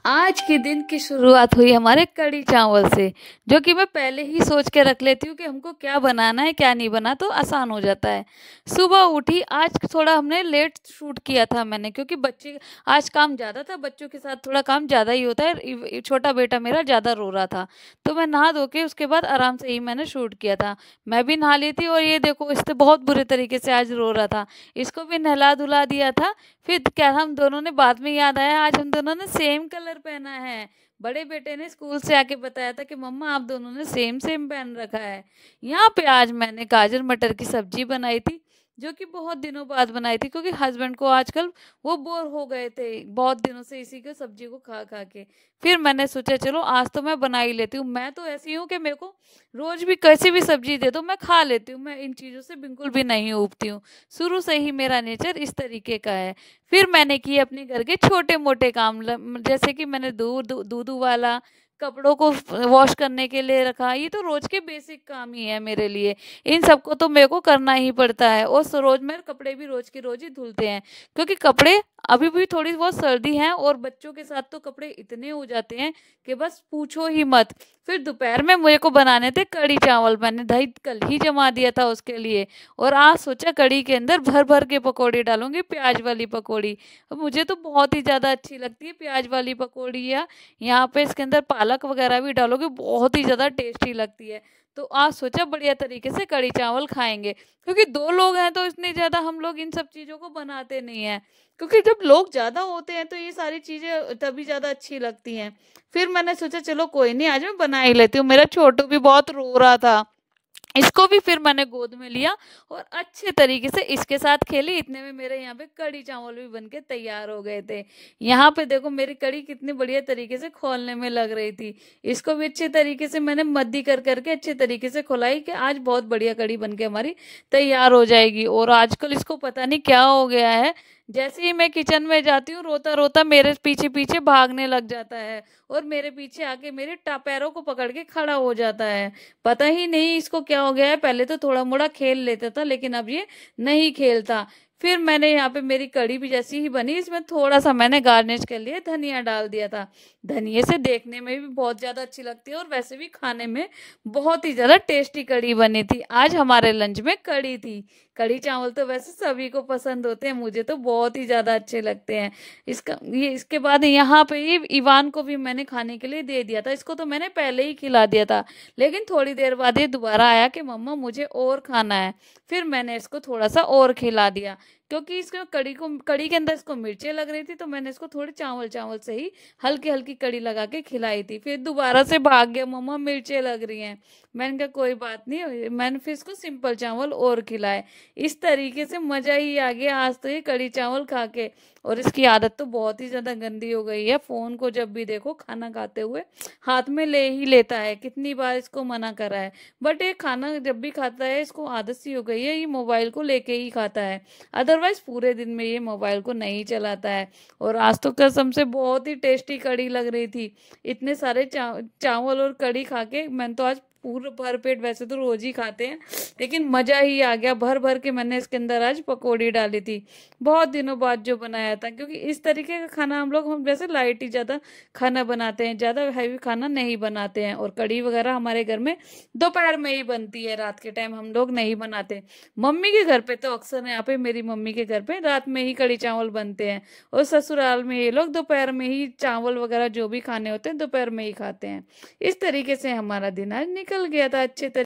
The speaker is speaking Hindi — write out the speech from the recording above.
आज के दिन की शुरुआत हुई हमारे कढ़ी चावल से, जो कि मैं पहले ही सोच के रख लेती हूँ कि हमको क्या बनाना है क्या नहीं बना, तो आसान हो जाता है। सुबह उठी, आज थोड़ा हमने लेट शूट किया था मैंने, क्योंकि बच्चे आज काम ज़्यादा था, बच्चों के साथ थोड़ा काम ज़्यादा ही होता है। छोटा बेटा मेरा ज़्यादा रो रहा था, तो मैं नहा धो के उसके बाद आराम से ही मैंने शूट किया था। मैं भी नहा ली थी और ये देखो इससे बहुत बुरे तरीके से आज रो रहा था, इसको भी नहला धुला दिया था। फिर क्या, हम दोनों ने बाद में याद आया आज हम दोनों ने सेम कलर पहना है। बड़े बेटे ने स्कूल से आके बताया था कि मम्मा आप दोनों ने सेम सेम पहन रखा है। यहाँ पे आज मैंने गाजर मटर की सब्जी बनाई थी, जो कि बहुत दिनों बाद बनाई थी, क्योंकि हस्बैंड को आजकल वो बोर हो गए थे बहुत दिनों से इसी को सब्जी को खा खा के। फिर मैंने सोचा चलो आज तो मैं बना ही लेती हूँ। मैं तो ऐसी हूँ कि मेरे को रोज भी कैसी भी सब्जी दे दो मैं खा लेती हूँ, मैं इन चीज़ों से बिल्कुल भी नहीं ऊबती हूँ। शुरू से ही मेरा नेचर इस तरीके का है। फिर मैंने किए अपने घर के छोटे मोटे काम, जैसे कि मैंने दूध वाला, कपड़ों को वॉश करने के लिए रखा। ये तो रोज के बेसिक काम ही है मेरे लिए, इन सबको तो मेरे को करना ही पड़ता है। और रोज मेरे कपड़े भी रोज के रोज ही धुलते हैं, क्योंकि कपड़े अभी भी थोड़ी बहुत सर्दी है और बच्चों के साथ तो कपड़े इतने हो जाते हैं कि बस पूछो ही मत। फिर दोपहर में मुझे को बनाने थे कढ़ी चावल, मैंने दही कल ही जमा दिया था उसके लिए। और आज सोचा कढ़ी के अंदर भर भर के पकौड़ी डालूंगी, प्याज वाली पकौड़ी। अब मुझे तो बहुत ही ज़्यादा अच्छी लगती है प्याज वाली पकौड़ी, या यहाँ पे इसके अंदर पालक वगैरह भी डालोगे बहुत ही ज़्यादा टेस्टी लगती है। तो आज सोचा बढ़िया तरीके से कढ़ी चावल खाएंगे, क्योंकि दो लोग हैं तो इतनी ज़्यादा हम लोग इन सब चीज़ों को बनाते नहीं हैं। क्योंकि जब लोग ज़्यादा होते हैं तो ये सारी चीज़ें तभी ज़्यादा अच्छी लगती हैं। फिर मैंने सोचा चलो कोई नहीं, आज मैं बना ही लेती हूँ। मेरा छोटू भी बहुत रो रहा था, इसको भी फिर मैंने गोद में लिया और अच्छे तरीके से इसके साथ खेली। इतने में मेरे यहाँ पे कढ़ी चावल भी बनके तैयार हो गए थे। यहाँ पे देखो मेरी कढ़ी कितनी बढ़िया तरीके से खोलने में लग रही थी। इसको भी अच्छे तरीके से मैंने मद्दी कर करके अच्छे तरीके से खोलाई कि आज बहुत बढ़िया कढ़ी बनके हमारी तैयार हो जाएगी। और आजकल इसको पता नहीं क्या हो गया है, जैसे ही मैं किचन में जाती हूँ रोता रोता मेरे पीछे पीछे भागने लग जाता है और मेरे पीछे आके मेरे पैरों को पकड़ के खड़ा हो जाता है। पता ही नहीं इसको क्या हो गया है। पहले तो थोड़ा मोड़ा खेल लेता था, लेकिन अब ये नहीं खेलता। फिर मैंने यहाँ पे मेरी कढ़ी भी जैसी ही बनी, इसमें थोड़ा सा मैंने गार्निश के लिए धनिया डाल दिया था। धनिया से देखने में भी बहुत ज़्यादा अच्छी लगती है और वैसे भी खाने में बहुत ही ज़्यादा टेस्टी कढ़ी बनी थी। आज हमारे लंच में कढ़ी थी। कढ़ी चावल तो वैसे सभी को पसंद होते हैं, मुझे तो बहुत ही ज़्यादा अच्छे लगते हैं। इसके बाद यहाँ पे ही इवान को भी मैंने खाने के लिए दे दिया था। इसको तो मैंने पहले ही खिला दिया था, लेकिन थोड़ी देर बाद ये दोबारा आया कि मम्मा मुझे और खाना है। फिर मैंने इसको थोड़ा सा और खिला दिया, क्योंकि इसको कढ़ी के अंदर इसको मिर्चें लग रही थी, तो मैंने इसको थोड़ी चावल चावल से ही हल्की हल्की कढ़ी लगा के खिलाई थी। फिर दोबारा से भाग गया, मम्मा मिर्चें लग रही हैं। मैंने कहा कोई बात नहीं, मैंने फिर इसको सिंपल चावल और खिलाए। इस तरीके से मजा ही आ गया आज तो ये कढ़ी चावल खा के। और इसकी आदत तो बहुत ही ज्यादा गंदी हो गई है, फोन को जब भी देखो खाना खाते हुए हाथ में ले ही लेता है। कितनी बार इसको मना करा है, बट ये खाना जब भी खाता है इसको आदत सी हो गई है, ये मोबाइल को लेके ही खाता है। अदरवाइज पूरे दिन में ये मोबाइल को नहीं चलाता है। और आज तो कसम से बहुत ही टेस्टी कढ़ी लग रही थी। इतने सारे चावल और कढ़ी खा के मैंने तो आज पूरा भर पेट, वैसे तो रोज ही खाते हैं लेकिन मजा ही आ गया। भर भर के मैंने इसके अंदर आज पकौड़ी डाली थी, बहुत दिनों बाद जो बनाया था। क्योंकि इस तरीके का खाना हम वैसे लाइट ही ज्यादा खाना बनाते हैं, ज्यादा हैवी खाना नहीं बनाते हैं। और कढ़ी वगैरह हमारे घर में दोपहर में ही बनती है, रात के टाइम हम लोग नहीं बनाते। मम्मी के घर पे तो अक्सर यहाँ पे मेरी मम्मी के घर पे रात में ही कढ़ी चावल बनते हैं, और ससुराल में ये लोग दोपहर में ही चावल वगैरह जो भी खाने होते हैं दोपहर में ही खाते हैं। इस तरीके से हमारा दिन आज निकल गया था अच्छे तरीके।